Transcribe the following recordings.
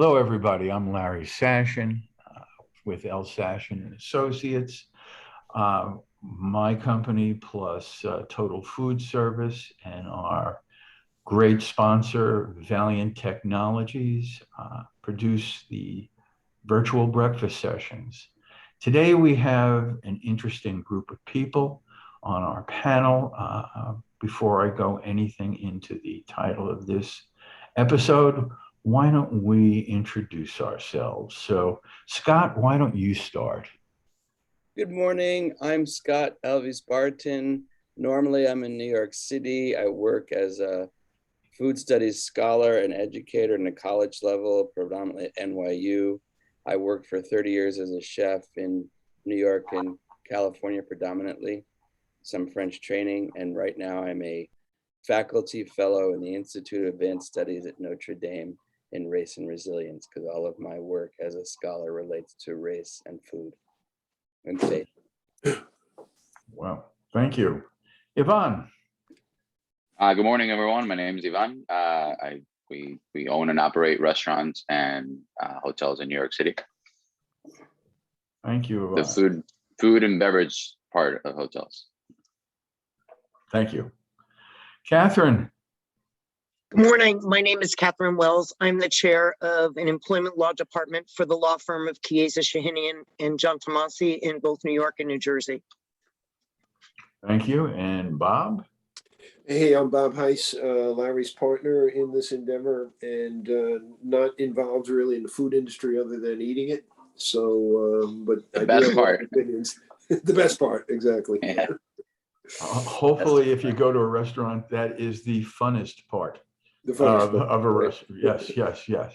Hello, everybody. I'm Larry Sashin with L. Sashin and Associates. My company plus Total Food Service and our great sponsor, Valiant Technologies, produce the virtual breakfast sessions. Today, we have an interesting group of people on our panel. Before I go anything into the title of this episode, why don't we introduce ourselves? So, Scott, why don't you start? Good morning. I'm Scott Elvis Barton. Normally, I'm in New York City. I work as a food studies scholar and educator in the college level, predominantly at NYU. I worked for 30 years as a chef in New York and California, predominantly, some French training. And right now, I'm a faculty fellow in the Institute of Advanced Studies at Notre Dame in race and resilience, because all of my work as a scholar relates to race and food and faith. Well, thank you. Yvonne. Good morning, everyone. My name is Ivan. We own and operate restaurants and hotels in New York City. Thank you, The Yvonne. food and beverage part of hotels. Thank you. Catherine. Good morning. My name is Catherine Wells. I'm the chair of an employment law department for the law firm of Chiesa, Shahinian, and John Tomasi in both New York and New Jersey. Thank you. And Bob? Hey, I'm Bob Heiss, Larry's partner in this endeavor, and not involved really in the food industry other than eating it. So, but The I best do have part. opinions. The best part, exactly. Yeah. Hopefully, if you go to a restaurant, that is the funnest part The funniest part. of a restaurant. Yes, yes, yes.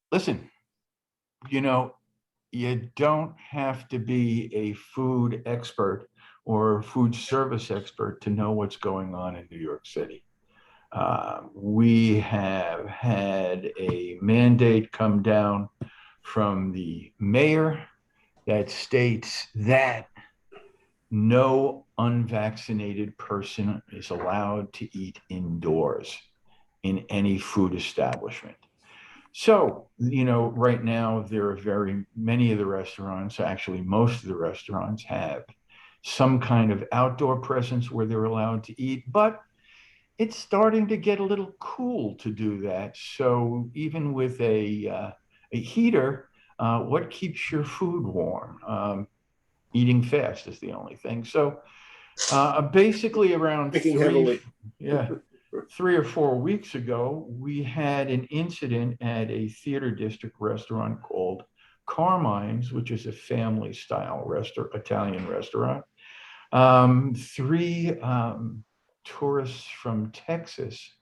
Listen, you don't have to be a food expert or food service expert to know what's going on in New York City. We have had a mandate come down from the mayor that states that no unvaccinated person is allowed to eat indoors in any food establishment. So, right now there are very many of the restaurants, actually most of the restaurants have some kind of outdoor presence where they're allowed to eat, but it's starting to get a little cool to do that. So even with a heater, what keeps your food warm? Eating fast is the only thing. So basically around Picking heavily. 3 or 4 weeks ago, we had an incident at a theater district restaurant called Carmine's, which is a family style Italian restaurant. Three tourists from Texas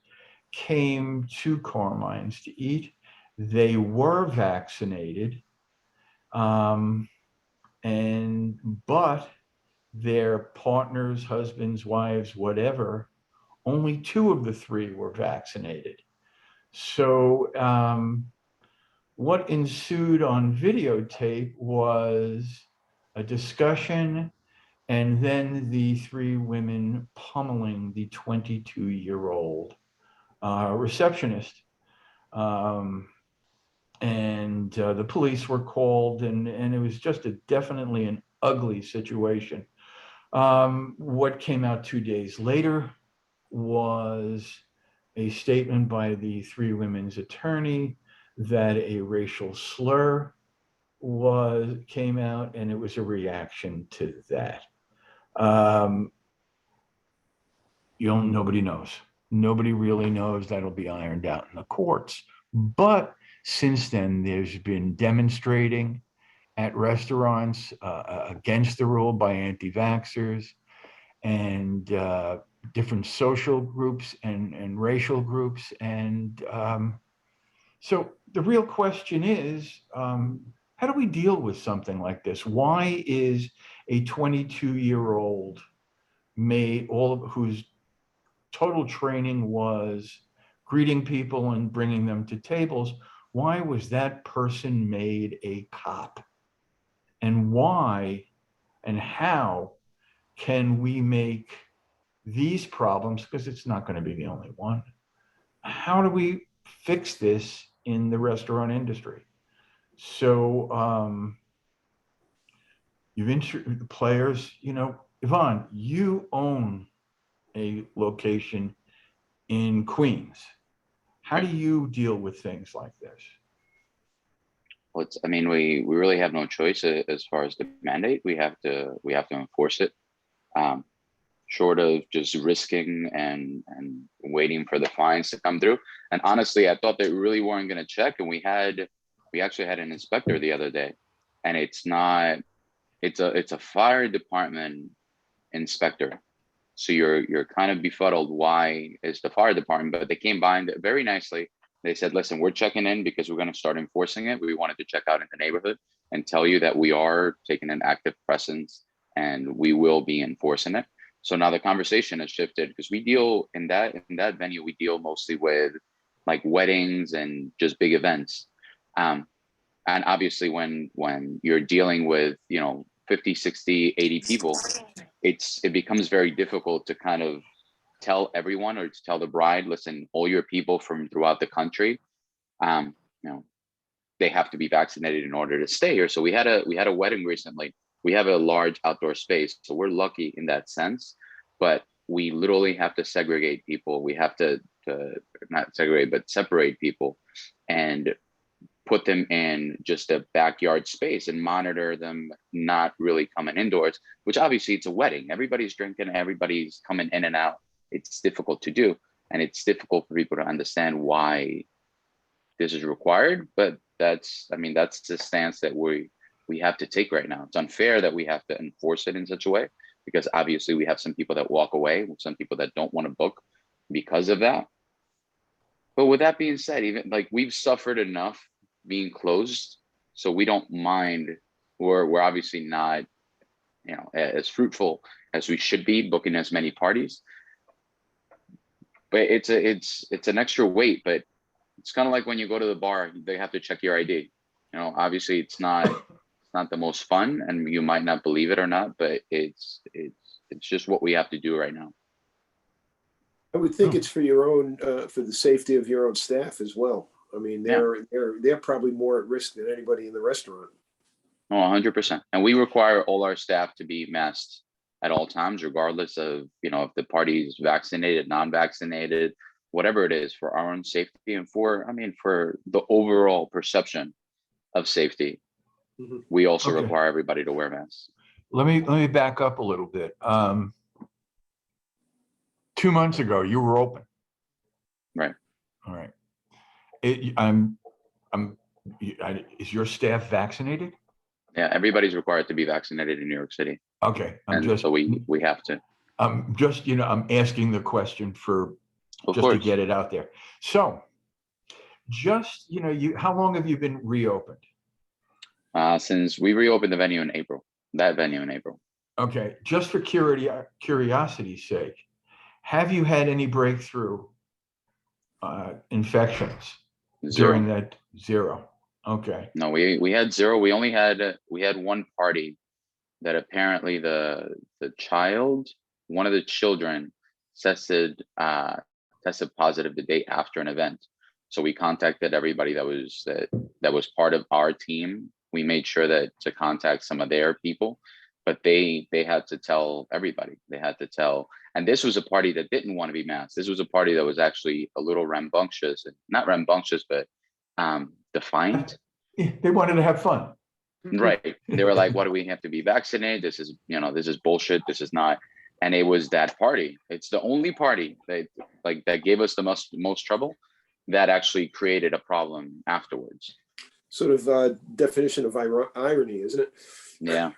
came to Carmine's to eat. They were vaccinated, but their partners, husbands, wives, whatever, only two of the three were vaccinated. So what ensued on videotape was a discussion and then the three women pummeling the 22-year-old receptionist. The police were called, and it was just definitely an ugly situation. What came out 2 days later was a statement by the three women's attorney that a racial slur came out, and it was a reaction to that. Nobody knows. Nobody really knows. That'll be ironed out in the courts. But since then, there's been demonstrating at restaurants against the rule by anti-vaxxers and different social groups and racial groups. And so the real question is, how do we deal with something like this? Why is a 22-year-old whose total training was greeting people and bringing them to tables, why was that person made a cop? And why and how can we make these problems, because it's not going to be the only one, how do we fix this in the restaurant industry. So you've insured the players, Yvonne, you own a location in Queens. How do you deal with things like this? Well, I mean, we really have no choice as far as the mandate. We have to enforce it. Short of just risking and waiting for the fines to come through. And honestly, I thought they really weren't going to check. And we actually had an inspector the other day, and it's a fire department inspector. So you're kind of befuddled. Why is the fire department? But they came by and very nicely. They said, listen, we're checking in because we're going to start enforcing it. We wanted to check out in the neighborhood and tell you that we are taking an active presence and we will be enforcing it. So now the conversation has shifted because we deal in that venue, we deal mostly with like weddings and just big events. And obviously when you're dealing with, 50, 60, 80 people, it becomes very difficult to kind of tell everyone or to tell the bride, listen, all your people from throughout the country, they have to be vaccinated in order to stay here. So we had a wedding recently. We have a large outdoor space, so we're lucky in that sense, but we literally have to segregate people. We have to not segregate, but separate people and put them in just a backyard space and monitor them not really coming indoors, which obviously it's a wedding. Everybody's drinking, everybody's coming in and out. It's difficult to do. And it's difficult for people to understand why this is required, but that's the stance that we have to take right now. It's unfair that we have to enforce it in such a way, because obviously we have some people that walk away, some people that don't want to book because of that. But with that being said, even like we've suffered enough being closed, so we don't mind. We're obviously not, as fruitful as we should be booking as many parties. But it's an extra weight, but it's kind of like when you go to the bar, they have to check your ID. Obviously it's not the most fun, and you might not believe it or not, but it's just what we have to do right now. I would think it's for your own, for the safety of your own staff as well. I mean, they're probably more at risk than anybody in the restaurant. Oh, 100%. And we require all our staff to be masked at all times, regardless of, if the party is vaccinated, non-vaccinated, whatever it is, for our own safety and for the overall perception of safety. Mm-hmm. We also require everybody to wear masks. Let me back up a little bit. 2 months ago, you were open. Right. All right. Is your staff vaccinated? Yeah, everybody's required to be vaccinated in New York City. Okay. So we have to. I'm asking the question to get it out there. So just, how long have you been reopened? Since we reopened that venue in April. Okay. Just for curiosity's sake, have you had any breakthrough infections during that? Zero. Okay. No, we had zero. We only had one party that apparently the child, one of the children, tested positive the day after an event. So we contacted everybody that was part of our team. We made sure to contact some of their people, but they had to tell everybody. They had to tell, and this was a party that didn't want to be masked. This was a party that was actually a little rambunctious, not rambunctious, but defiant. They wanted to have fun. Right. They were like, what do we have to be vaccinated? This is bullshit. This is not. And it was that party. It's the only party that gave us the most trouble that actually created a problem afterwards. Sort of definition of irony, isn't it? Yeah.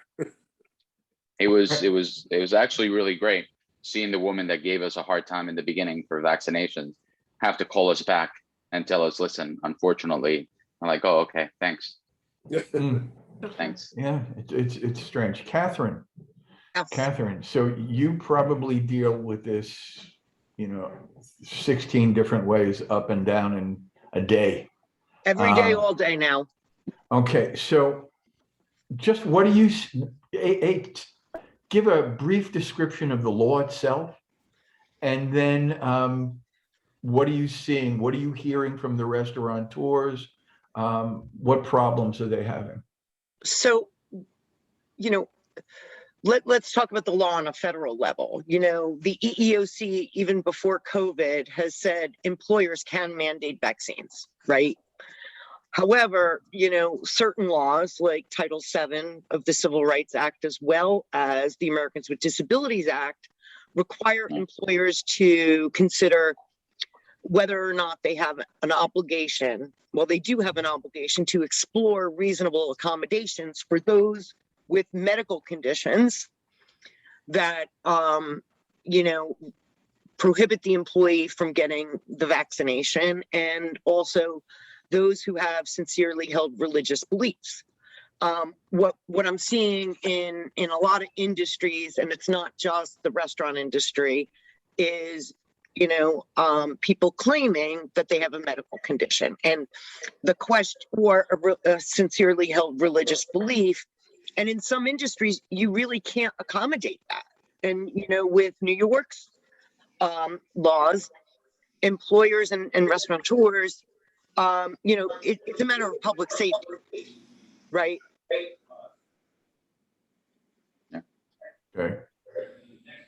It was actually really great seeing the woman that gave us a hard time in the beginning for vaccinations have to call us back and tell us, listen, unfortunately. I'm like, oh, okay, thanks. Thanks. Yeah, it's strange. Catherine. Yes. Catherine, so you probably deal with this, 16 different ways up and down in a day. Every day, all day now. Okay, so just what do you give a brief description of the law itself, and then what are you seeing? What are you hearing from the restaurateurs? What problems are they having? So, you know, let's talk about the law on a federal level. You know, the EEOC, even before COVID, has said employers can mandate vaccines, right? However, you know, certain laws like Title VII of the Civil Rights Act, as well as the Americans with Disabilities Act, require employers to consider whether or not they have an obligation. Well, they do have an obligation to explore reasonable accommodations for those with medical conditions that, you know, prohibit the employee from getting the vaccination, and also those who have sincerely held religious beliefs. What I'm seeing in a lot of industries, and it's not just the restaurant industry, is, you know, people claiming that they have a medical condition, and the question, or a sincerely held religious belief. And in some industries, you really can't accommodate that. And, you know, with New York's laws, employers and restaurateurs, you know, it's a matter of public safety, right? Okay.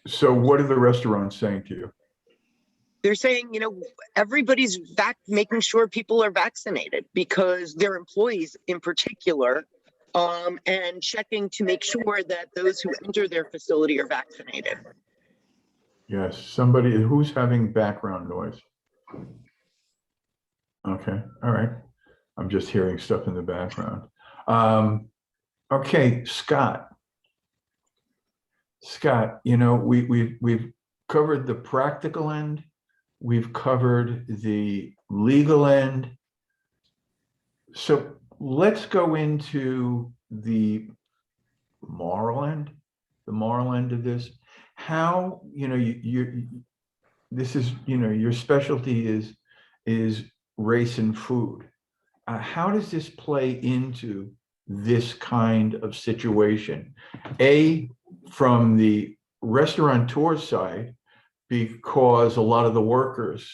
So what are the restaurants saying to you? They're saying, you know, everybody's making sure people are vaccinated, because their employees in particular, and checking to make sure that those who enter their facility are vaccinated. Yes, somebody who's having background noise. Okay, all right. I'm just hearing stuff in the background. Okay, Scott. Scott, you know, we've covered the practical end. We've covered the legal end. So let's go into the moral end of this. How, you know, this is, you know, your specialty is race and food. How does this play into this kind of situation? From the restaurateur side, because a lot of the workers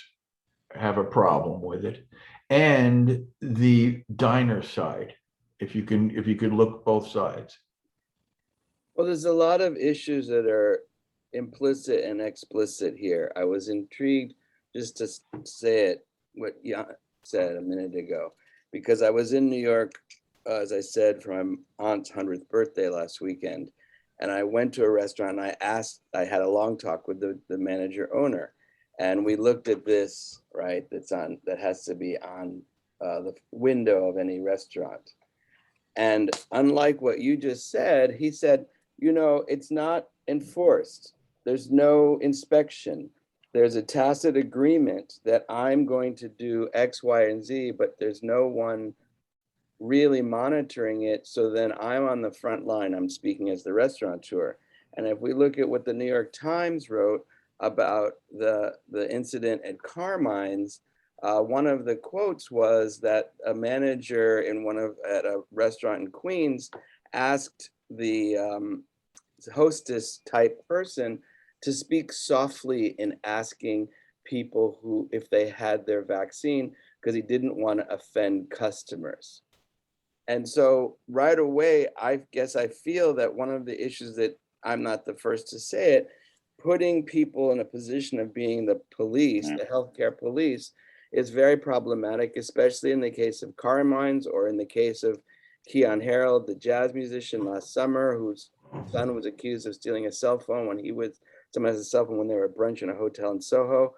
have a problem with it, and the diner side, if you could look both sides. Well, there's a lot of issues that are implicit and explicit here. I was intrigued, just to say it, what Jan said a minute ago, because I was in New York, as I said, for my aunt's 100th birthday last weekend. And I went to a restaurant and I had a long talk with the manager owner. And we looked at this, right, that has to be on the window of any restaurant. And unlike what you just said, he said, you know, it's not enforced. There's no inspection. There's a tacit agreement that I'm going to do X, Y, and Z, but there's no one really monitoring it. So then I'm on the front line. I'm speaking as the restaurateur. And if we look at what the New York Times wrote about the incident at Carmine's, one of the quotes was that a manager at a restaurant in Queens asked the hostess type person to speak softly in asking people who, if they had their vaccine, because he didn't want to offend customers. And so right away, I guess I feel that one of the issues, that I'm not the first to say it, putting people in a position of being the police, the healthcare police, is very problematic, especially in the case of Carmine's, or in the case of Keon Harold, the jazz musician last summer, whose son was accused of stealing a cell phone when someone has a cell phone when they were at brunch in a hotel in Soho.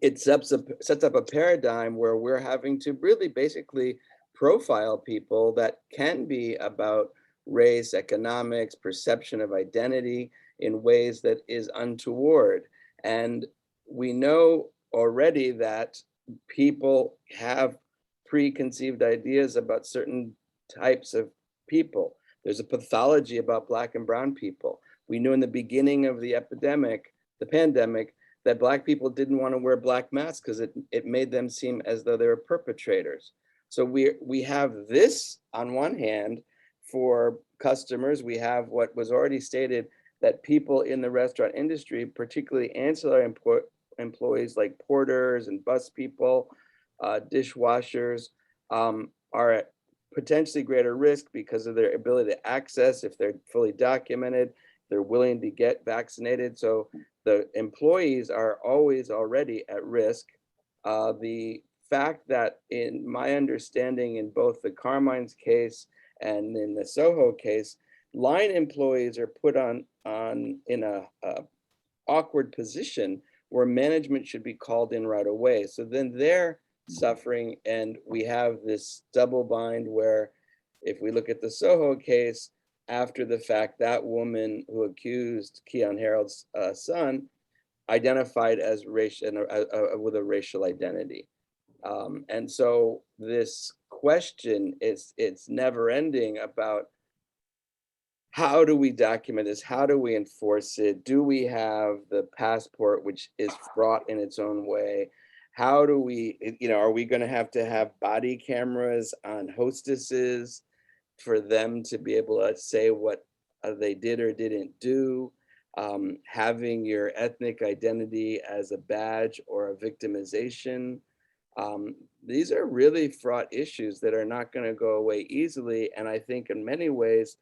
It sets up a paradigm where we're having to really basically profile people that can be about race, economics, perception of identity in ways that is untoward. And we know already that people have preconceived ideas about certain types of people. There's a pathology about Black and brown people. We knew in the beginning of the pandemic, that Black people didn't want to wear black masks because it made them seem as though they were perpetrators. So we have this on one hand for customers. We have what was already stated, that people in the restaurant industry, particularly ancillary employees like porters and bus people, dishwashers, are at potentially greater risk because of their ability to access if they're fully documented, they're willing to get vaccinated. So the employees are always already at risk. The fact that, in my understanding, in both the Carmine's case and in the Soho case, line employees are put on in a awkward position where management should be called in right away. So then they're suffering, and we have this double bind where, if we look at the Soho case, after the fact, that woman who accused Keon Harold's son identified as racial with a racial identity. And so this question it's never ending about how do we document this? How do we enforce it? Do we have the passport, which is fraught in its own way? How do we, are we going to have body cameras on hostesses for them to be able to say what they did or didn't do? Having your ethnic identity as a badge or a victimization. These are really fraught issues that are not going to go away easily. And I think in many ways,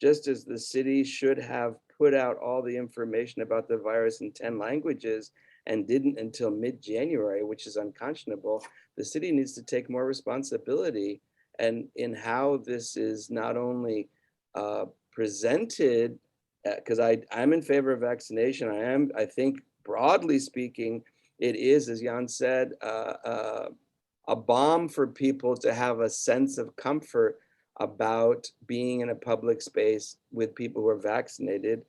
just as the city should have put out all the information about the virus in 10 languages and didn't until mid-January, which is unconscionable, the city needs to take more responsibility and in how this is not only presented, because I'm in favor of vaccination. I think broadly speaking, it is, as Jan said, a balm for people to have a sense of comfort about being in a public space with people who are vaccinated.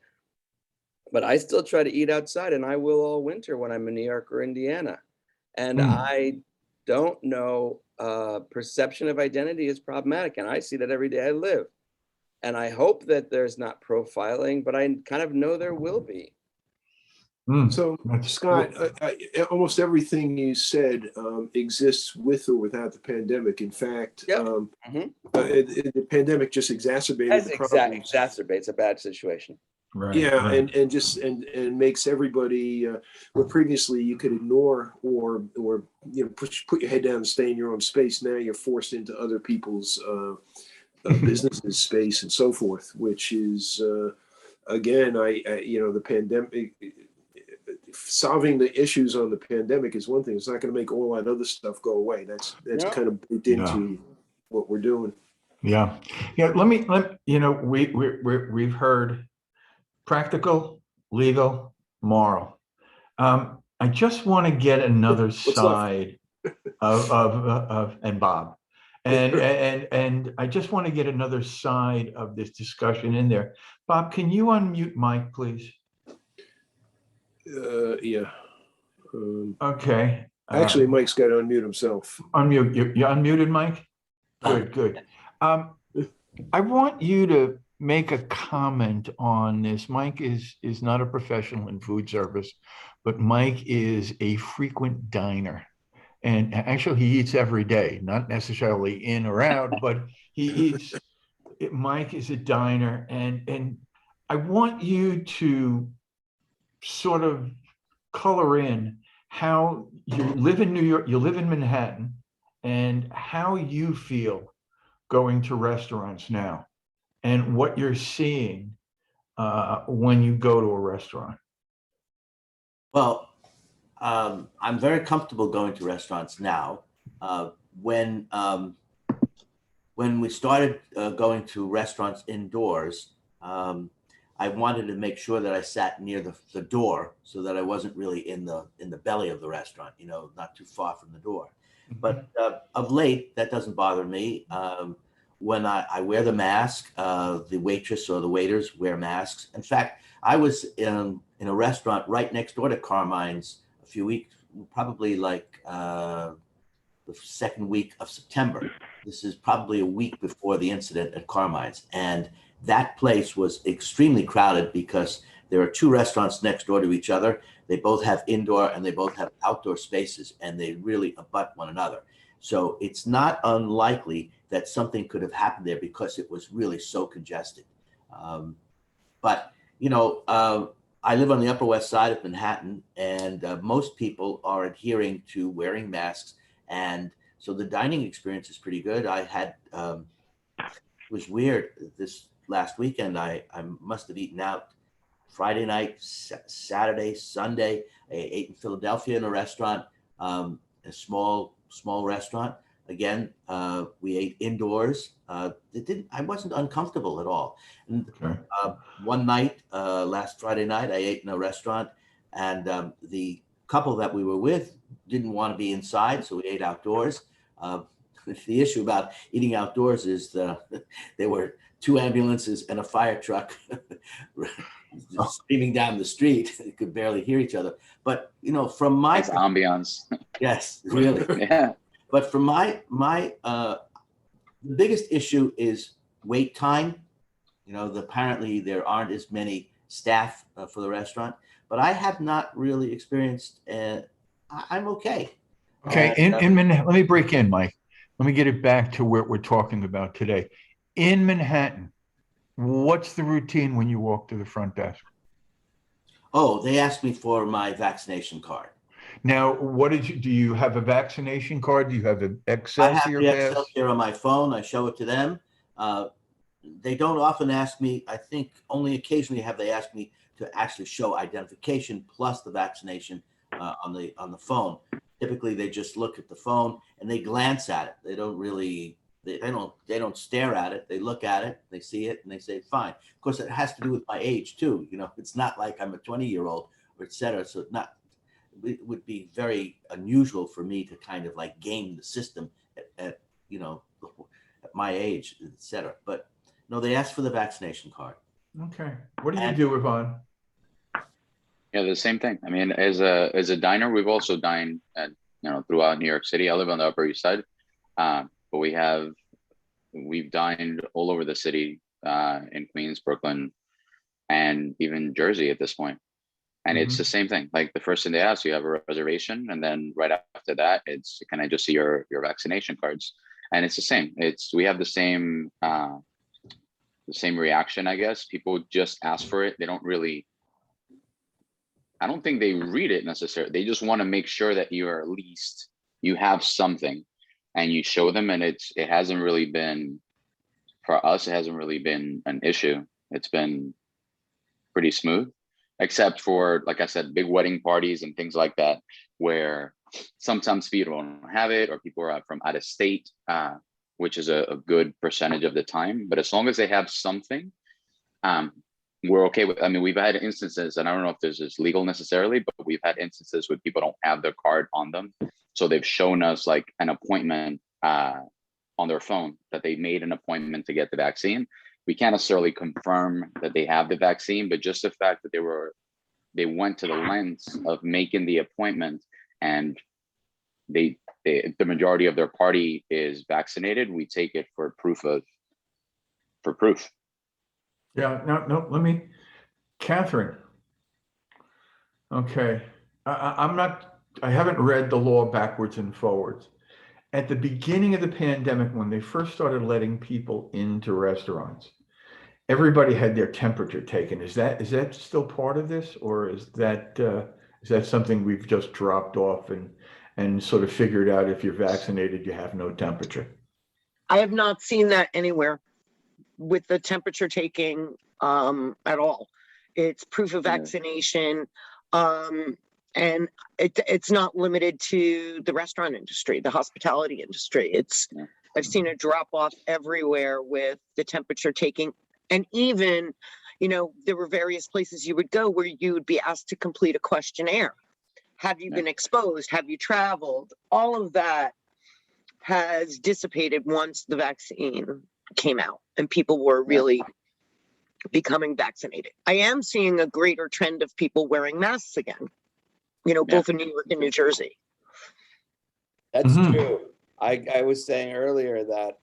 But I still try to eat outside, and I will all winter when I'm in New York or Indiana. And I don't know, perception of identity is problematic, and I see that every day I live. And I hope that there's not profiling, but I kind of know there will be. So, Scott, almost everything you said exists with or without the pandemic. In fact, the pandemic just exacerbated the problem. Exacerbates a bad situation. Right. Yeah, right. and just and makes everybody where previously you could ignore or put your head down and stay in your own space. Now you're forced into other people's businesses, space, and so forth. Which is again, the pandemic. Solving the issues on the pandemic is one thing. It's not going to make all that other stuff go away. That's kind of baked into what we're doing. Yeah. We've heard practical, legal, moral. I just want to get another side of and Bob, and I just want to get another side of this discussion in there. Bob, can you unmute Mike, please? Yeah. Okay. Actually, Mike's got to unmute himself. Unmute. You're unmuted, Mike? Good. I want you to make a comment on this. Mike is not a professional in food service, but Mike is a frequent diner. And actually, he eats every day, not necessarily in or out, but he eats. Mike is a diner. And I want you to sort of color in how you live in New York, you live in Manhattan, and how you feel going to restaurants now and what you're seeing when you go to a restaurant. Well, I'm very comfortable going to restaurants now. When we started going to restaurants indoors, I wanted to make sure that I sat near the door so that I wasn't really in the belly of the restaurant, not too far from the door. But of late, that doesn't bother me. When I wear the mask, the waitress or the waiters wear masks. In fact, I was in a restaurant right next door to Carmine's a few weeks, probably like the second week of September. This is probably a week before the incident at Carmine's. And that place was extremely crowded because there are two restaurants next door to each other. They both have indoor and they both have outdoor spaces, and they really abut one another. So it's not unlikely that something could have happened there because it was really so congested. But I live on the Upper West Side of Manhattan, and most people are adhering to wearing masks. And so the dining experience is pretty good. I had, it was weird this last weekend. I must have eaten out Friday night, Saturday, Sunday. I ate in Philadelphia in a restaurant, a small restaurant. Again, we ate indoors. I wasn't uncomfortable at all. And Okay. one night, last Friday night, I ate in a restaurant, and the couple that we were with didn't want to be inside, so we ate outdoors. The issue about eating outdoors is there were 2 ambulances and a fire truck screaming down the street. You could barely hear each other. But from my Nice ambiance. yes, really. Yeah. But from my the biggest issue is wait time. Apparently there aren't as many staff for the restaurant, but I have not really experienced. I'm okay. Okay, in Manhattan, let me break in, Mike. Let me get it back to what we're talking about today. In Manhattan, what's the routine when you walk to the front desk? Oh, they asked me for my vaccination card. Now, do you have a vaccination card? Do you have an I Excelsior have the pass? Excelsior on my phone. I show it to them. They don't often ask me. I think only occasionally have they asked me to actually show identification plus the vaccination on the phone. Typically, they just look at the phone and they glance at it. They don't really. They don't stare at it. They look at it, they see it, and they say fine. Of course, it has to do with my age too. It's not like I'm a 20-year-old or et cetera. So it would be very unusual for me to kind of like game the system at my age, et cetera. But no, they asked for the vaccination card. Okay. What do you do, Yvonne? Yeah, the same thing. I mean, as a diner, we've also dined at throughout New York City. I live on the Upper East Side, but we've dined all over the city, in Queens, Brooklyn, and even Jersey at this point. And it's the same thing. Like the first thing they ask, you have a reservation, and then right after that, it's can I just see your vaccination cards? And it's the same. We have the same reaction, I guess. People just ask for it. They don't really. I don't think they read it necessarily. They just want to make sure that you have something, and you show them. And it hasn't really been, for us, it hasn't really been an issue. It's been pretty smooth, except for, like I said, big wedding parties and things like that, where sometimes people don't have it, or people are from out of state, which is a good percentage of the time. But as long as they have something, we're okay with. I mean, we've had instances, and I don't know if this is legal necessarily, but we've had instances where people don't have their card on them, so they've shown us like an appointment on their phone that they made an appointment to get the vaccine. We can't necessarily confirm that they have the vaccine, but just the fact that they went to the lengths of making the appointment, and the majority of their party is vaccinated, we take it for proof. Yeah, no, let me, Catherine. Okay, I haven't read the law backwards and forwards. At the beginning of the pandemic, when they first started letting people into restaurants, everybody had their temperature taken. Is that still part of this, or is that something we've just dropped off and sort of figured out if you're vaccinated, you have no temperature? I have not seen that anywhere with the temperature taking at all. It's proof of vaccination. And it's not limited to the restaurant industry, the hospitality industry. I've seen a drop off everywhere with the temperature taking. And even, there were various places you would go where you would be asked to complete a questionnaire. Have you been exposed? Have you traveled? All of that has dissipated once the vaccine came out and people were really becoming vaccinated. I am seeing a greater trend of people wearing masks again, both in New York and New Jersey. That's true. I was saying earlier that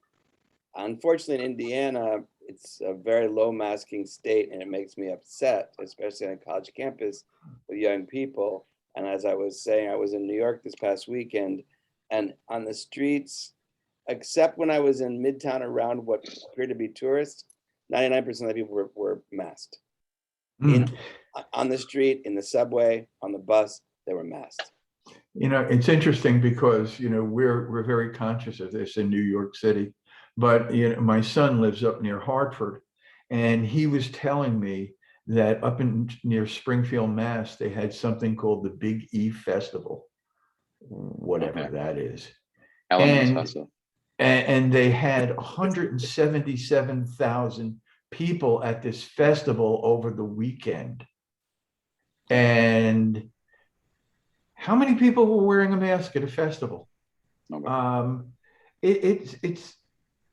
unfortunately in Indiana, it's a very low masking state, and it makes me upset, especially on a college campus with young people. And as I was saying, I was in New York this past weekend, and on the streets, except when I was in Midtown around what appeared to be tourists, 99% of the people were masked. on the street, in the subway, on the bus, they were masked. You know, it's interesting because, you know, we're very conscious of this in New York City, but, you know, my son lives up near Hartford, and he was telling me that up in near Springfield, Mass, they had something called the Big E Festival, whatever Okay. that is. Elements And, Festival. and they had 177,000 people at this festival over the weekend. And how many people were wearing a mask at a festival? Nobody. It's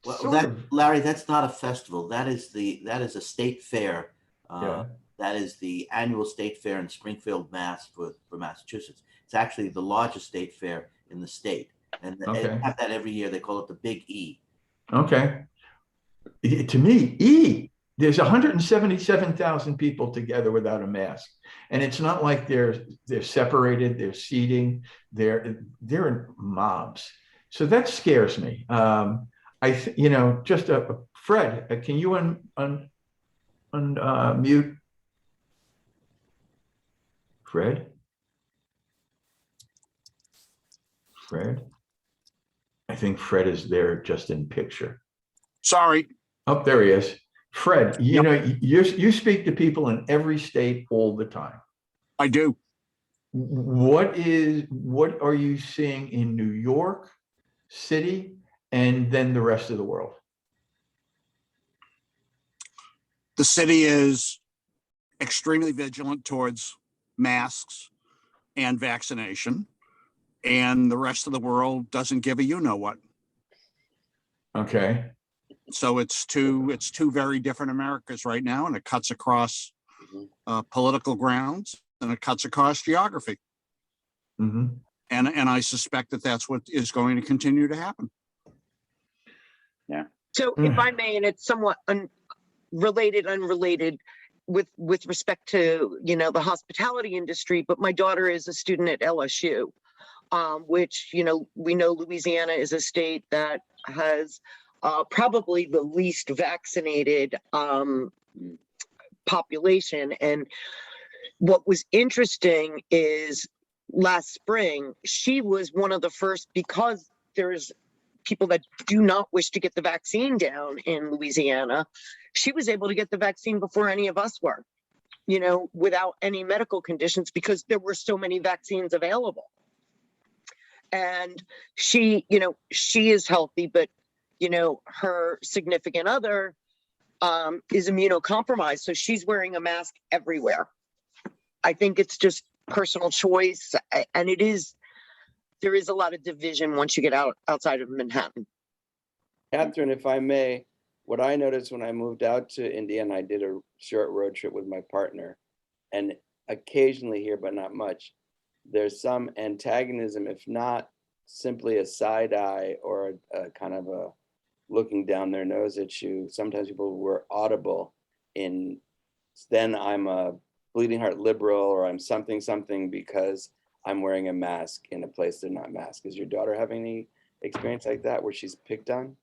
Well, sort that, of, Larry, that's not a festival. That is a state fair. yeah. That is the annual state fair in Springfield, Mass. for Massachusetts. It's actually the largest state fair in the state, and they Okay. have that every year. They call it the Big E. Okay. To me, there's 177,000 people together without a mask, and it's not like they're separated. They're seating. They're in mobs. So that scares me. You know, just Fred, can you mute Fred? Fred? I think Fred is there just in picture. Sorry, Oh, there he is. Fred, you Yep. know, you speak to people in every state all the time. I do. What are you seeing in New York City and then the rest of the world? The city is extremely vigilant towards masks and vaccination, and the rest of the world doesn't give a you know what. Okay. So it's two very different Americas right now, and it cuts across political grounds and it cuts across geography. Mm-hmm. And I suspect that that's what is going to continue to happen. So if I may, and it's somewhat unrelated with respect to, you know, the hospitality industry, but my daughter is a student at LSU, which, you know, we know Louisiana is a state that has probably the least vaccinated population. And what was interesting is last spring, she was one of the first, because there's people that do not wish to get the vaccine down in Louisiana. She was able to get the vaccine before any of us were, you know, without any medical conditions, because there were so many vaccines available. And she, you know, she is healthy, but, you know, her significant other is immunocompromised. So she's wearing a mask everywhere. I think it's just personal choice. And there is a lot of division once you get outside of Manhattan. Catherine, if I may, what I noticed when I moved out to Indiana, I did a short road trip with my partner, and occasionally here, but not much, there's some antagonism, if not simply a side eye or a kind of a looking down their nose at you. Sometimes people were audible in, then I'm a bleeding heart liberal, or I'm something because I'm wearing a mask in a place they're not masked. Is your daughter having any experience like that where she's picked on?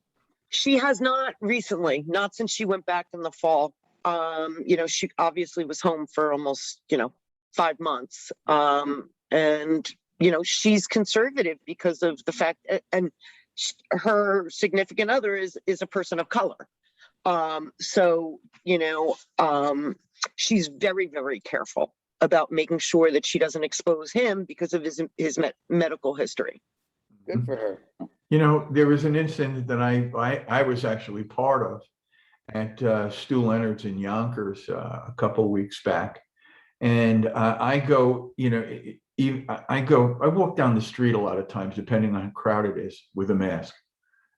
She has not recently, not since she went back in the fall. You know, she obviously was home for almost, you know, 5 months. And, you know, she's conservative because of the fact, and her significant other is a person of color. So, you know, she's very, very careful about making sure that she doesn't expose him because of his medical history. Good for her. You know, there was an incident that I was actually part of at Stu Leonard's in Yonkers a couple of weeks back. And I go, you know, I walk down the street a lot of times, depending on how crowded it is, with a mask.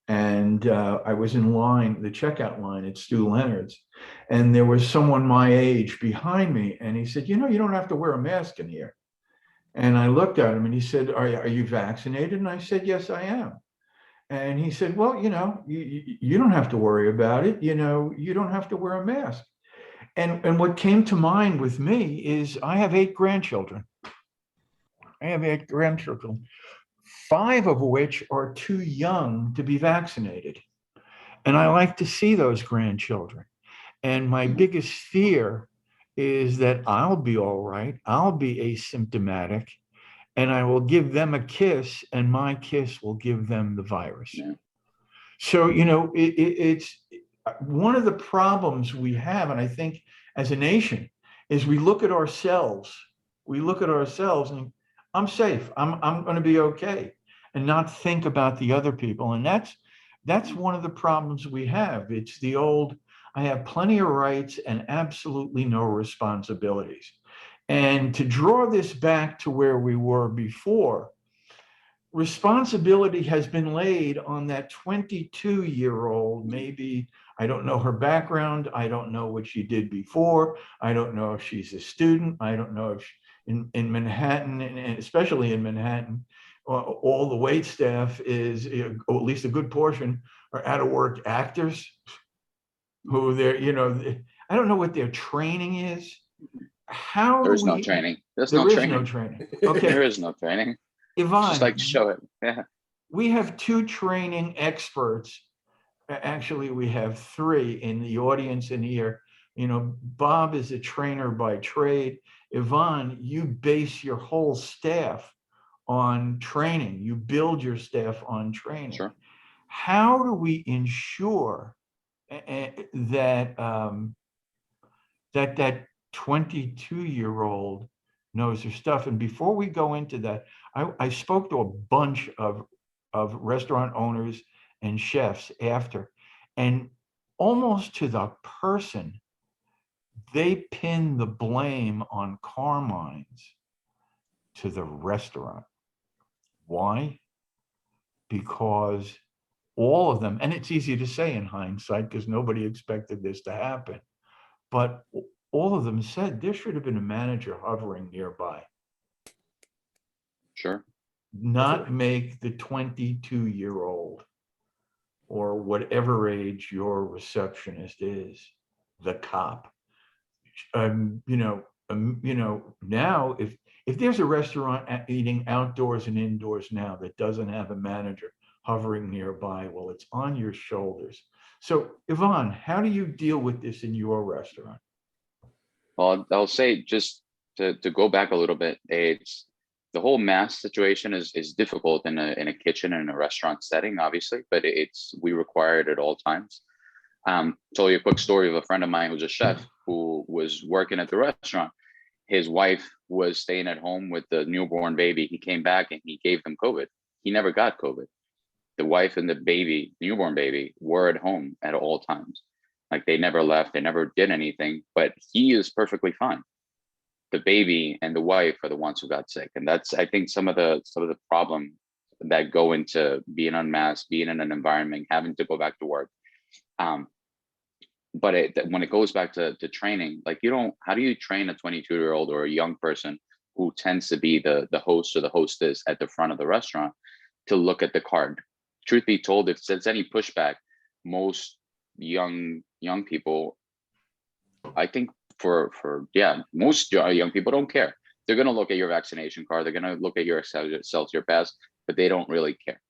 And I was in line, the checkout line at Stu Leonard's, and there was someone my age behind me. And he said, you know, you don't have to wear a mask in here. And I looked at him and he said, are you vaccinated? And I said, yes, I am. And he said, well, you know, you don't have to worry about it. You know, you don't have to wear a mask. And what came to mind with me is I have 8 grandchildren. I have 8 grandchildren, 5 of which are too young to be vaccinated. And I like to see those grandchildren. And my biggest fear is that I'll be all right, I'll be asymptomatic, and I will give them a kiss, and my kiss will give them the virus. Yeah. So, it's one of the problems we have, and I think as a nation, is we look at ourselves, and I'm safe, I'm going to be okay, and not think about the other people. And that's one of the problems we have. It's the old, I have plenty of rights and absolutely no responsibilities. And to draw this back to where we were before, responsibility has been laid on that 22-year-old. Maybe, I don't know her background, I don't know what she did before, I don't know if she's a student, I don't know if in Manhattan, and especially in Manhattan, all the wait staff is, or at least a good portion, are out of work actors who I don't know what their training is. How There do is no we? training. There's There no is training. no training. There Okay, is no training. Yvonne, Just like to show it. Yeah. we have two training experts. Actually, we have three in the audience in here. Bob is a trainer by trade. Yvonne, you base your whole staff on training. You build your staff on training. Sure. How do we ensure that that 22-year-old knows their stuff? And before we go into that, I spoke to a bunch of restaurant owners and chefs after, and almost to the person, they pin the blame on Carmine's to the restaurant. Why? Because all of them, and it's easy to say in hindsight because nobody expected this to happen, but all of them said there should have been a manager hovering nearby. Sure. Not make the 22-year-old or whatever age your receptionist is the cop. Now if there's a restaurant eating outdoors and indoors now that doesn't have a manager hovering nearby, well, it's on your shoulders. So, Yvonne, how do you deal with this in your restaurant? Well, I'll say, just to go back a little bit, it's the whole mask situation is difficult in a kitchen and in a restaurant setting, obviously, but we require it at all times. Tell you a quick story of a friend of mine who's a chef who was working at the restaurant. His wife was staying at home with the newborn baby. He came back and he gave them COVID. He never got COVID. The wife and the baby, newborn baby, were at home at all times. Like, they never left, they never did anything, but he is perfectly fine. The baby and the wife are the ones who got sick. And that's, I think, some of the problem that go into being unmasked, being in an environment, having to go back to work. But when it goes back to training, like, how do you train a 22-year-old or a young person who tends to be the host or the hostess at the front of the restaurant to look at the card? Truth be told, if there's any pushback, most young people, I think most young people don't care. They're going to look at your vaccination card, they're going to look at your Excelsior pass, but they don't really care.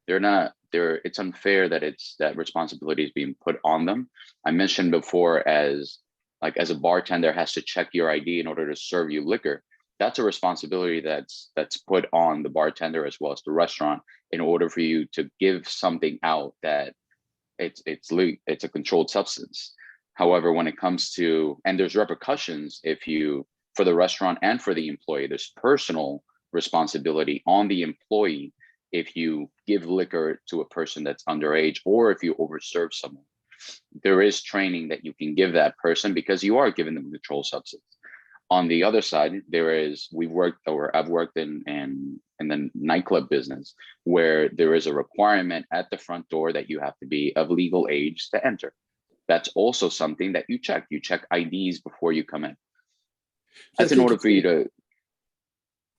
It's unfair that responsibility is being put on them. I mentioned before, as a bartender has to check your ID in order to serve you liquor. That's a responsibility that's put on the bartender as well as the restaurant in order for you to give something out that it's a controlled substance. However, when it comes to, and there's repercussions for the restaurant and for the employee, there's personal responsibility on the employee if you give liquor to a person that's underage, or if you overserve someone. There is training that you can give that person because you are giving them a controlled substance. On the other side, I've worked in the nightclub business, where there is a requirement at the front door that you have to be of legal age to enter. That's also something that you check. You check IDs before you come in. That's in order for you to.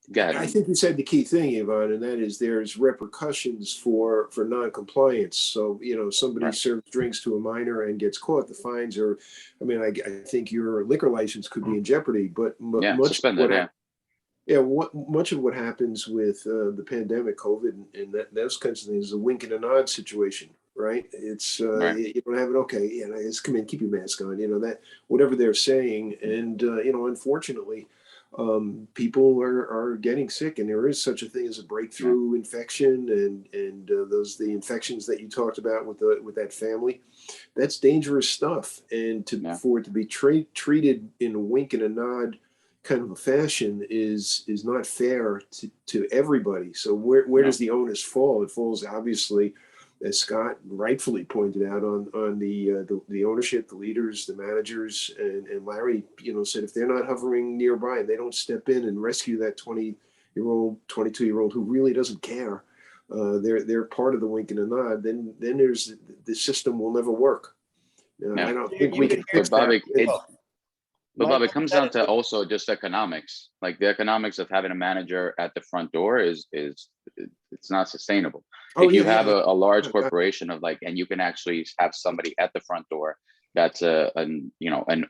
Go ahead. I think you said the key thing, Yvonne, and that is there's repercussions for non-compliance. So, somebody Right. serves drinks to a minor and gets caught, the fines are, I think your liquor license could be in jeopardy, but Suspended. much of what happens with the pandemic, COVID, and those kinds of things is a wink and a nod situation. right? It's Right. you don't have it. Okay, yeah, just come in, keep your mask on. That whatever they're saying, and unfortunately, people are getting sick, and there is such a thing as a breakthrough infection, and the infections that you talked about with that family. That's dangerous stuff, and for it to be treated in a wink and a nod kind of a fashion is not fair to everybody. So where does the onus fall? It falls obviously, as Scott rightfully pointed out, on the ownership, the leaders, the managers, and Larry, said if they're not hovering nearby and they don't step in and rescue that 20-year-old, 22-year-old who really doesn't care, they're part of the wink and a nod. Then there's the system will never work. I don't think we can fix that. But Bob, it comes down to also just economics. Like the economics of having a manager at the front door is it's not sustainable. If you have a large corporation and you can actually have somebody at the front door that's an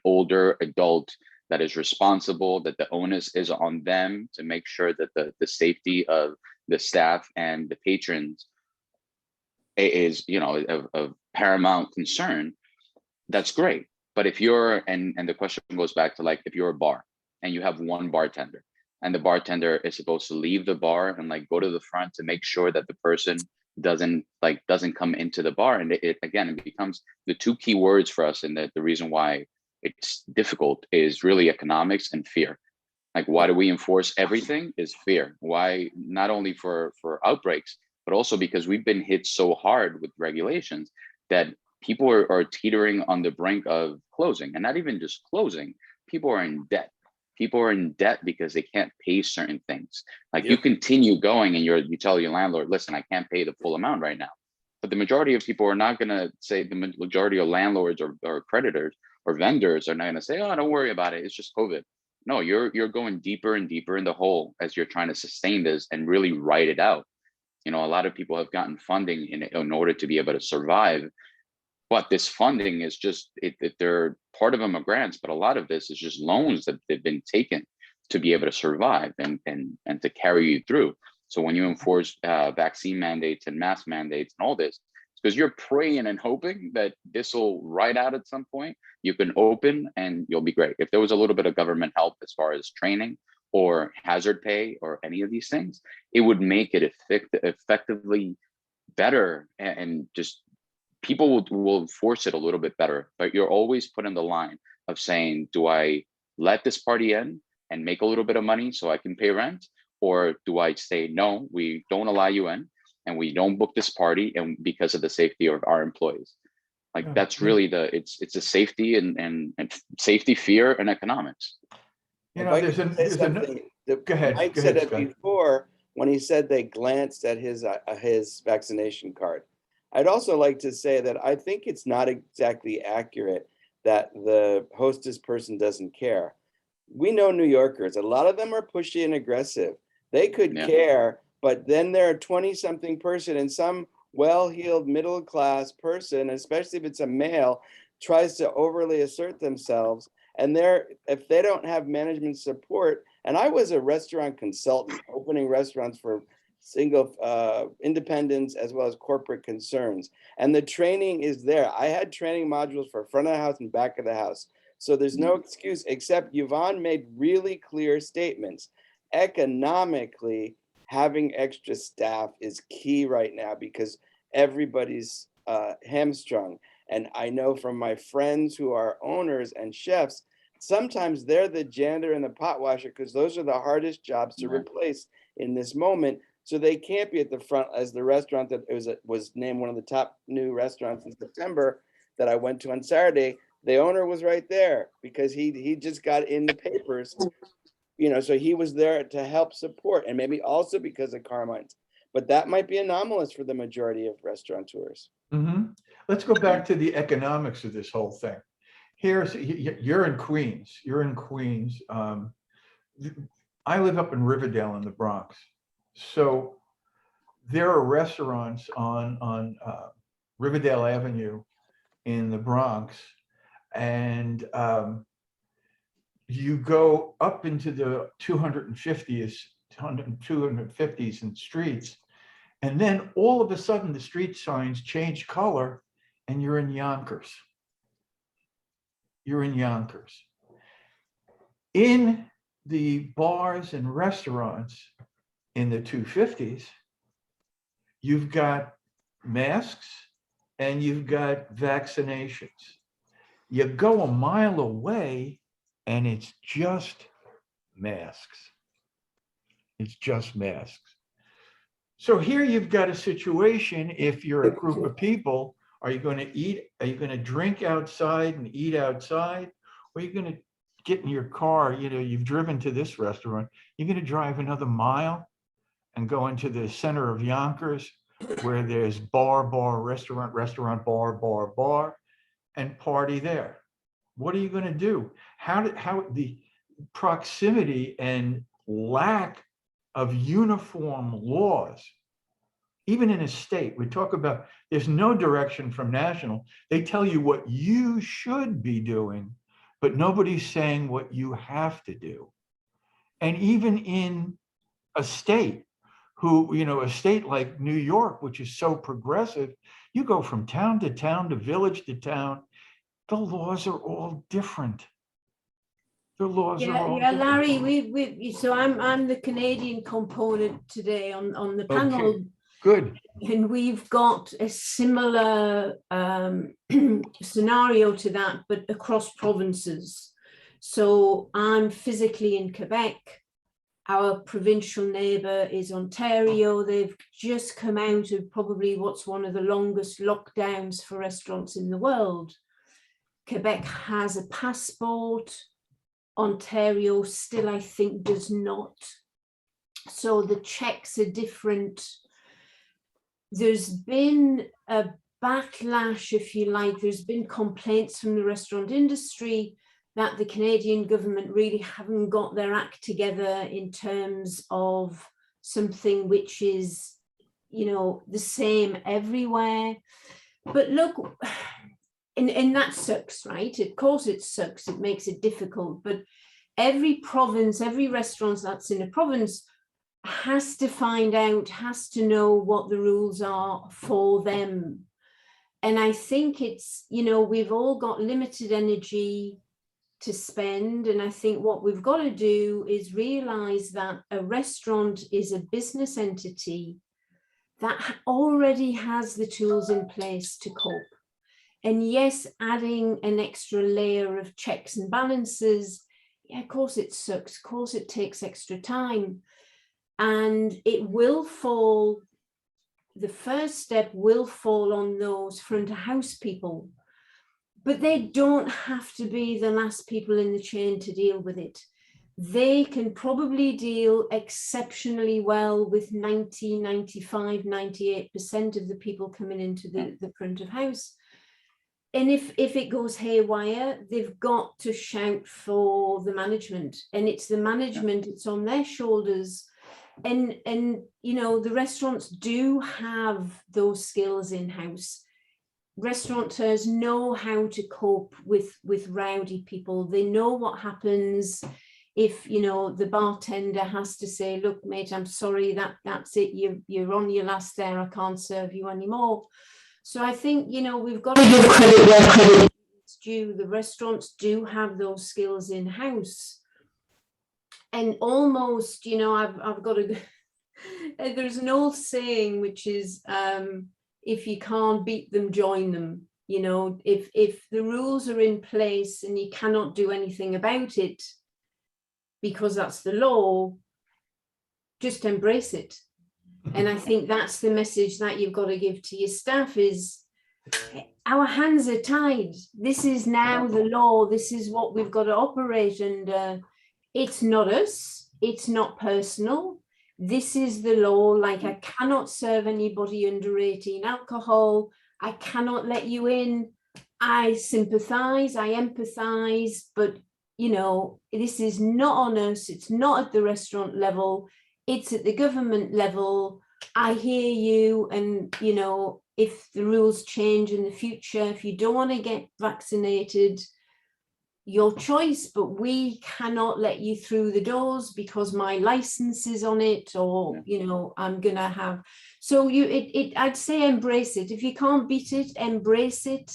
older adult that is responsible, that the onus is on them to make sure that the safety of the staff and the patrons is of paramount concern, that's great. But if you're, and the question goes back to if you're a bar and you have one bartender and the bartender is supposed to leave the bar and go to the front to make sure that the person doesn't come into the bar. And it becomes the two key words for us. And the reason why it's difficult is really economics and fear. Why do we enforce everything is fear. Why? Not only for outbreaks, but also because we've been hit so hard with regulations that people are teetering on the brink of closing, and not even just closing. People are in debt. People are in debt because they can't pay certain things. You continue going and you tell your landlord, listen, I can't pay the full amount right now. But the majority of people are not going to say, the majority of landlords or creditors or vendors are not going to say, oh, don't worry about it. It's just COVID. No, you're going deeper and deeper in the hole as you're trying to sustain this and really write it out. A lot of people have gotten funding in order to be able to survive. But this funding is just, they're part of them are grants, but a lot of this is just loans that they've been taken to be able to survive and to carry you through. So when you enforce vaccine mandates and mask mandates and all this, it's because you're praying and hoping that this will ride out at some point. You can open and you'll be great. If there was a little bit of government help as far as training or hazard pay or any of these things, it would make it effectively better and just people will force it a little bit better. But you're always put in the line of saying, do I let this party in and make a little bit of money so I can pay rent? Or do I say, no, we don't allow you in and we don't book this party and because of the safety of our employees? That's really it's a safety and safety, fear, and economics. Go ahead. Mike said it before when he said they glanced at his vaccination card. I'd also like to say that I think it's not exactly accurate that the hostess person doesn't care. We know New Yorkers, a lot of them are pushy and aggressive. They could care, but then they're a 20-something person and some well-heeled middle-class person, especially if it's a male, tries to overly assert themselves. And if they don't have management support, and I was a restaurant consultant, opening restaurants for single independents as well as corporate concerns. And the training is there. I had training modules for front of the house and back of the house. So there's no excuse, except Yvonne made really clear statements. Economically, having extra staff is key right now because everybody's hamstrung. And I know from my friends who are owners and chefs, sometimes they're the janitor and the pot washer because those are the hardest jobs to replace in this moment. So they can't be at the front as the restaurant that was named one of the top new restaurants in September that I went to on Saturday. The owner was right there because he just got in the papers, so he was there to help support, and maybe also because of Carmine's. But that might be anomalous for the majority of restaurateurs. Mm-hmm. Let's go back to the economics of this whole thing. You're in Queens. I live up in Riverdale in the Bronx. So there are restaurants on Riverdale Avenue in the Bronx, and you go up into the 250s and streets, And then all of a sudden, the street signs change color and you're in Yonkers. You're in Yonkers. In the bars and restaurants in the 250s, you've got masks and you've got vaccinations. You go a mile away and it's just masks. It's just masks. So here you've got a situation, if you're a group of people, are you going to eat, are you going to drink outside and eat outside? Or are you going to get in your car, you know, you've driven to this restaurant, you're going to drive another mile and go into the center of Yonkers where there's bar, restaurant, bar, and party there. What are you going to do? How the proximity and lack of uniform laws, even in a state, we talk about there's no direction from national. They tell you what you should be doing, but nobody's saying what you have to do. And even in a state who, you know, a state like New York, which is so progressive, you go from town to town, to village to town, the laws are all different. The laws are all yeah, different. Larry, we so I'm the Canadian component today on the panel. Okay, good. And we've got a similar scenario to that, but across provinces. So I'm physically in Quebec. Our provincial neighbour is Ontario. They've just come out of probably what's one of the longest lockdowns for restaurants in the world. Quebec has a passport. Ontario still, I think, does not. So the checks are different. There's been a backlash, if you like. There's been complaints from the restaurant industry that the Canadian government really haven't got their act together in terms of something which is, you know, the same everywhere. But look, and that sucks, right? Of course it sucks, it makes it difficult, but every province, every restaurant that's in a province has to find out, has to know what the rules are for them. And I think it's, you know, we've all got limited energy to spend. And I think what we've got to do is realize that a restaurant is a business entity that already has the tools in place to cope. And yes, adding an extra layer of checks and balances, yeah, of course it sucks, of course it takes extra time. And it will fall, the first step will fall on those front of house people, but they don't have to be the last people in the chain to deal with it. They can probably deal exceptionally well with 90, 95, 98% of the people coming into the front of house. And if it goes haywire, they've got to shout for the management, and it's the management, it's on their shoulders. And you know, the restaurants do have those skills in-house. Restaurateurs know how to cope with rowdy people. They know what happens if, you know, the bartender has to say, look, mate, I'm sorry, that's it, you're on your last there, I can't serve you anymore. So I think, you know, we've got to give credit where credit is due. The restaurants do have those skills in-house. And almost, you know, I've got to, there's an old saying, which is, if you can't beat them, join them. You know, if the rules are in place and you cannot do anything about it because that's the law, just embrace it. And I think that's the message that you've got to give to your staff is, our hands are tied. This is now the law. This is what we've got to operate under. It's not us. It's not personal. This is the law. Like, I cannot serve anybody under 18 alcohol. I cannot let you in. I sympathize, I empathize, but, you know, this is not on us. It's not at the restaurant level. It's at the government level. I hear you. And, you know, if the rules change in the future, if you don't want to get vaccinated, your choice, but we cannot let you through the doors because my license is on it, or I'm gonna have. So I'd say embrace it. If you can't beat it, embrace it.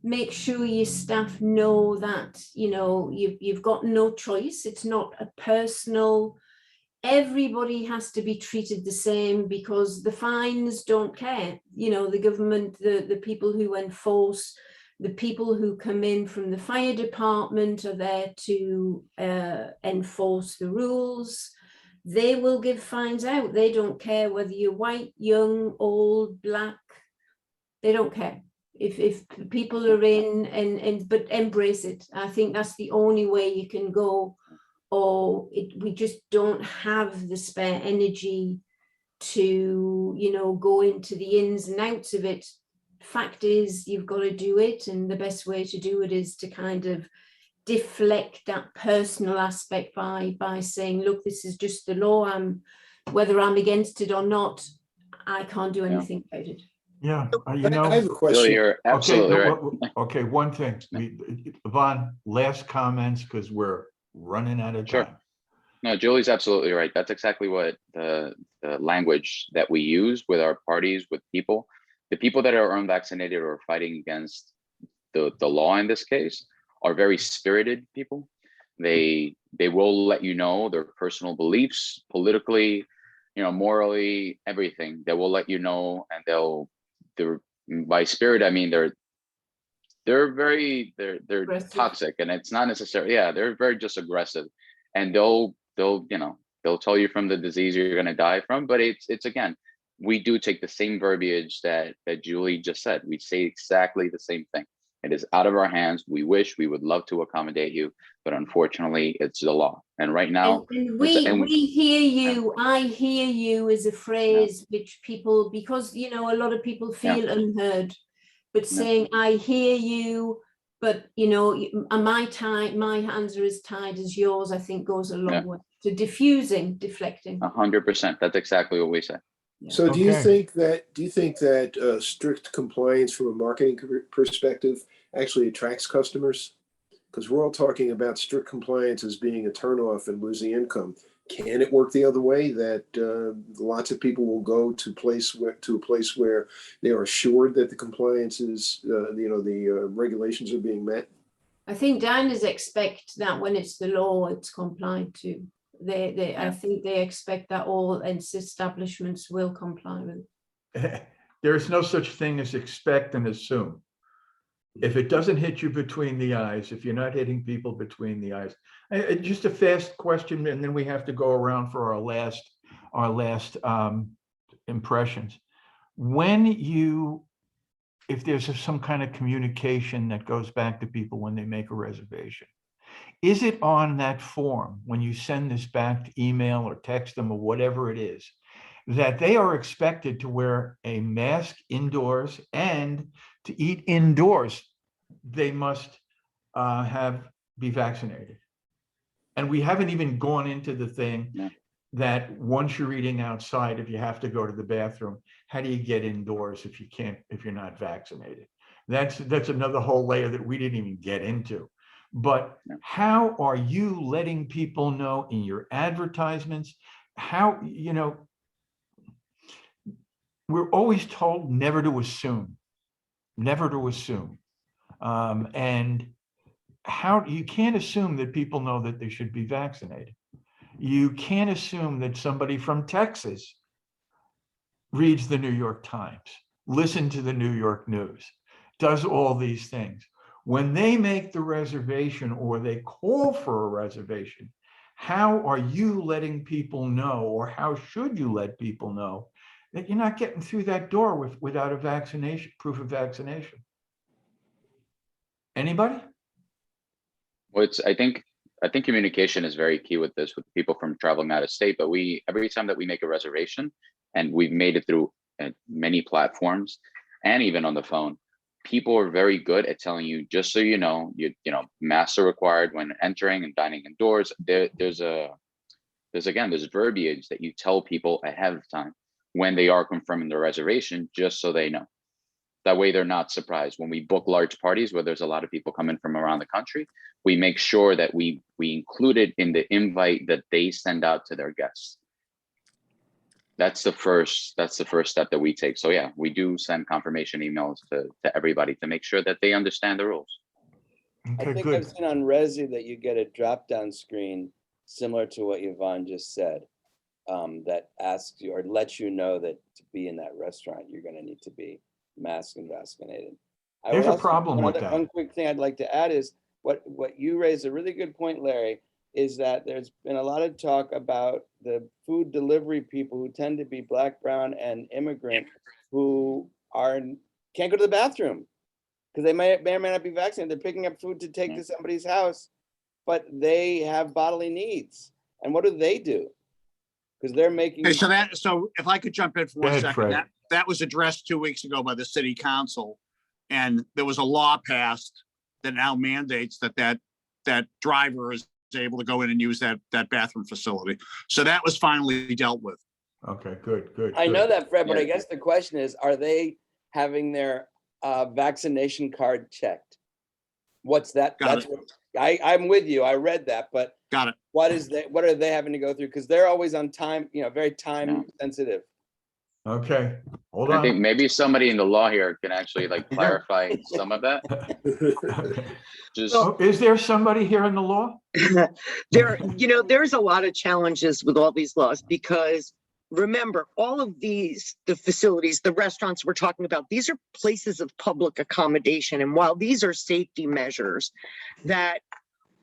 Make sure your staff know that you've got no choice. It's not a personal. Everybody has to be treated the same because the fines don't care. The government, the people who enforce, the people who come in from the fire department are there to enforce the rules. They will give fines out. They don't care whether you're white, young, old, black. They don't care. If people are in, but embrace it. I think that's the only way you can go. Or we just don't have the spare energy to go into the ins and outs of it. Fact is, you've got to do it, and the best way to do it is to kind of deflect that personal aspect by saying, look, this is just the law. Whether I'm against it or not, I can't do anything about it. Yeah, I have a Julie, question. you're absolutely right. Okay, one thing, Yvonne, last comments, because we're running out of Sure. time. No, Julie's absolutely right. That's exactly what the language that we use with our parties, with people. The people that are unvaccinated or fighting against the law in this case are very spirited people. They will let you know their personal beliefs, politically, morally, everything. They will let you know, and they're by spirit, I mean they're toxic, and it's not necessarily, they're very just aggressive, and they'll tell you from the disease you're going to die from. But it's again, we do take the same verbiage that Julie just said. We say exactly the same thing. It is out of our hands. We would love to accommodate you, but unfortunately it's the law. And right now, and we hear you. I hear you is a phrase which people, because a lot of people feel unheard, but saying I hear you, but my hands are as tied as yours, I think goes a long way to deflecting. 100%. That's exactly what we say. So do you think that strict compliance from a marketing perspective actually attracts customers? Because we're all talking about strict compliance as being a turnoff and losing income. Can it work the other way, that lots of people will go to a place where they are assured that the compliance is, the regulations are being met? I think diners expect that when it's the law, it's complied to. I think they expect that all establishments will comply with it. There is no such thing as expect and assume. If it doesn't hit you between the eyes, if you're not hitting people between the eyes. Just a fast question, and then we have to go around for our last impressions. If there's some kind of communication that goes back to people when they make a reservation, is it on that form when you send this back to email or text them or whatever it is, that they are expected to wear a mask indoors, and to eat indoors, they must be vaccinated? And we haven't even gone into the thing that once you're eating outside, if you have to go to the bathroom, how do you get indoors if you're not vaccinated? That's another whole layer that we didn't even get into. But how are you letting people know in your advertisements? How, we're always told never to assume. And how you can't assume that people know that they should be vaccinated. You can't assume that somebody from Texas reads the New York Times, listens to the New York News, does all these things. When they make the reservation or they call for a reservation, how are you letting people know, or how should you let people know, that you're not getting through that door without a proof of vaccination? Anybody? Well, I think communication is very key with this, with people from traveling out of state. But every time that we make a reservation, and we've made it through many platforms and even on the phone, people are very good at telling you, just so you know, masks are required when entering and dining indoors. There's verbiage that you tell people ahead of time when they are confirming their reservation, just so they know. That way they're not surprised. When we book large parties where there's a lot of people coming from around the country, we make sure that we include it in the invite that they send out to their guests. That's the first step that we take. So yeah, we do send confirmation emails to everybody to make sure that they understand the rules. I Okay, think good. I've seen on Resi that you get a drop-down screen similar to what Yvonne just said, that asks you or lets you know that to be in that restaurant, you're going to need to be masked and vaccinated. There's a problem with that. One quick thing I'd like to add is what you raised a really good point, Larry, is that there's been a lot of talk about the food delivery people who tend to be Black, brown, and immigrant who can't go to the bathroom because they may or may not be vaccinated. They're picking up food to take to somebody's house, but they have bodily needs. And what do? Because they're making. Okay, so if I could jump in for Go 1 ahead, second, Fred. that was addressed 2 weeks ago by the city council. And there was a law passed that now mandates that driver is able to go in and use that bathroom facility. So that was finally dealt with. Okay, good. I know that, Fred, but Yeah. I guess the question is, are they having their vaccination card checked? What's that? Got I'm with you. I read that, but Got it. what are they having to go through? Because they're always on time, very time sensitive. Okay, hold I think on. maybe somebody in the law here can actually like clarify some of that. Okay. Just Oh, is there somebody here in the law? There's a lot of challenges with all these laws because remember, all of the facilities, the restaurants we're talking about, these are places of public accommodation. And while these are safety measures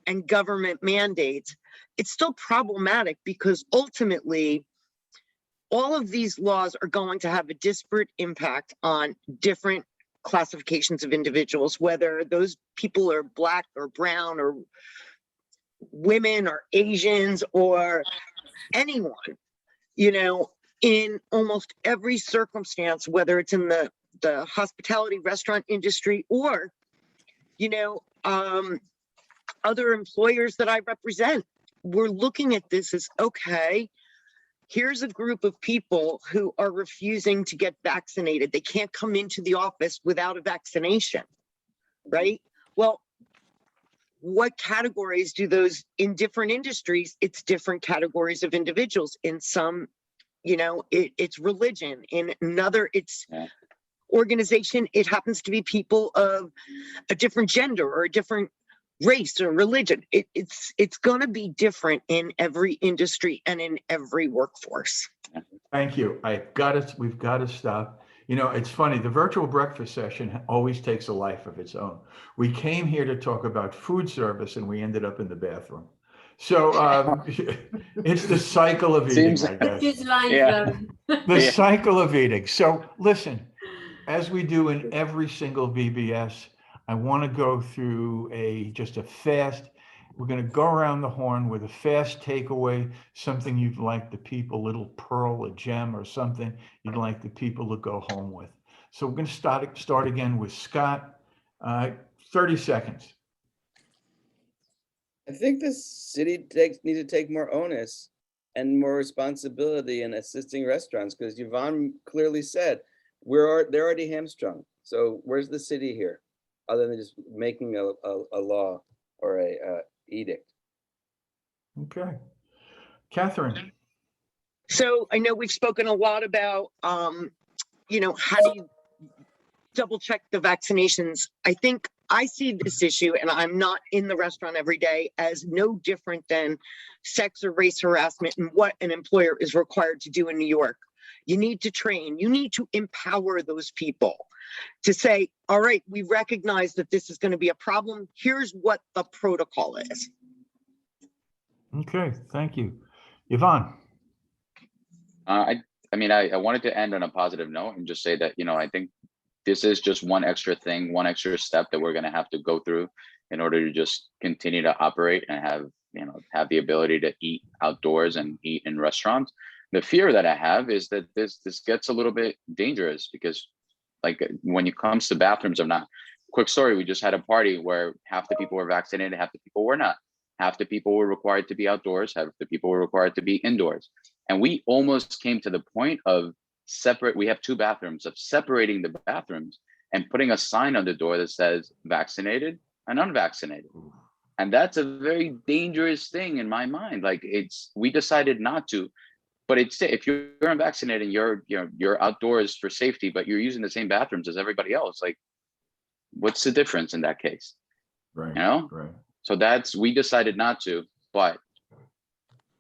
and government mandates, it's still problematic because ultimately all of these laws are going to have a disparate impact on different classifications of individuals, whether those people are Black or brown or women or Asians or anyone, in almost every circumstance, whether it's in the hospitality restaurant industry or, other employers that I represent. We're looking at this as, okay, here's a group of people who are refusing to get vaccinated. They can't come into the office without a vaccination, right? Well, what categories do those in different industries? It's different categories of individuals. In some, it's religion. In another, it's organization. It happens to be people of a different gender or a different race or religion. It's going to be different in every industry and in every workforce. Thank you. We've got to stop. It's funny, the virtual breakfast session always takes a life of its own. We came here to talk about food service and we ended up in the bathroom. So it's the cycle of eating, I guess. Just life, Yeah. The cycle of eating. So listen, as we do in every single VBS, I want to go through we're going to go around the horn with a fast takeaway, something you'd like the people, little pearl, a gem or something you'd like the people to go home with. So we're going to start again with Scott, 30 seconds. I think the city needs to take more onus and more responsibility in assisting restaurants because Yvonne clearly said they're already hamstrung. So where's the city here, other than just making a law or a edict? Okay, Catherine. So I know we've spoken a lot about, how do you double check the vaccinations? I think I see this issue, and I'm not in the restaurant every day, as no different than sex or race harassment and what an employer is required to do in New York. You need to train, you need to empower those people to say, all right, we recognize that this is going to be a problem. Here's what the protocol is. Okay, thank you. Yvonne. I wanted to end on a positive note and just say that, I think this is just one extra thing, one extra step that we're going to have to go through in order to just continue to operate and have the ability to eat outdoors and eat in restaurants. The fear that I have is that this gets a little bit dangerous because like when it comes to bathrooms or not. Quick story, we just had a party where half the people were vaccinated, half the people were not. Half the people were required to be outdoors, half the people were required to be indoors. And we almost came to the point of we have two bathrooms, of separating the bathrooms and putting a sign on the door that says vaccinated and unvaccinated. And that's a very dangerous thing in my mind. Like we decided not to, but it's, if you're unvaccinated and you're outdoors for safety, but you're using the same bathrooms as everybody else, like what's the difference in that case? Right. You know? Right. So we decided not to, but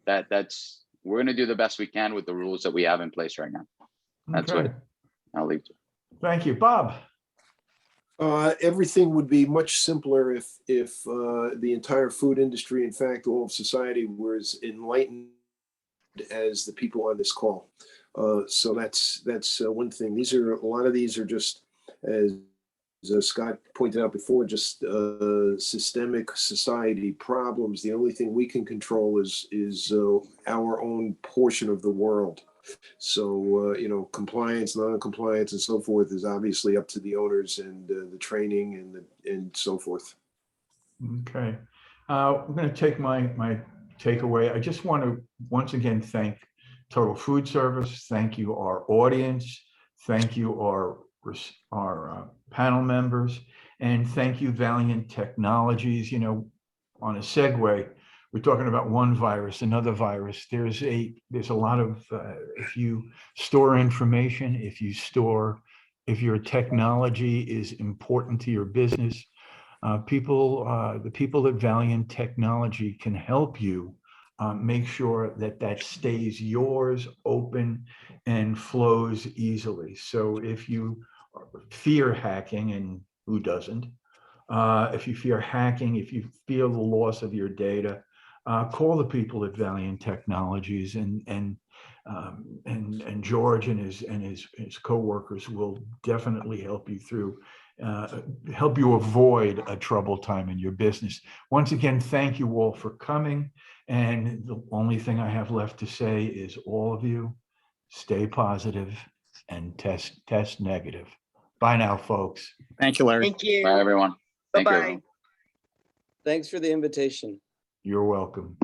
we're going to do the best we can with the rules that we have in place right now. That's Okay. what I'll leave to. Thank you, Bob. Everything would be much simpler if the entire food industry, in fact, all of society, were as enlightened as the people on this call. So that's one thing. A lot of these are just, as Scott pointed out before, just systemic society problems. The only thing we can control is our own portion of the world. So, compliance, non-compliance, and so forth is obviously up to the owners and the training and so forth. Okay. I'm going to take my takeaway. I just want to once again thank Total Food Service. Thank you, our audience. Thank you, our panel members. And thank you, Valiant Technologies. On a segue, we're talking about one virus, another virus. There's a lot of, if you store information, if your technology is important to your business, the people at Valiant Technology can help you make sure that stays yours, open, and flows easily. So if you fear hacking, and who doesn't, if you fear hacking, if you fear the loss of your data, call the people at Valiant Technologies, and George and his co-workers will definitely help you through, help you avoid a troubled time in your business. Once again, thank you all for coming. And the only thing I have left to say is, all of you, stay positive and test negative. Bye now, folks. Thank you, Larry. Thank you. Bye, everyone. Thank you, Bye-bye. everyone. Thanks for the invitation. You're welcome.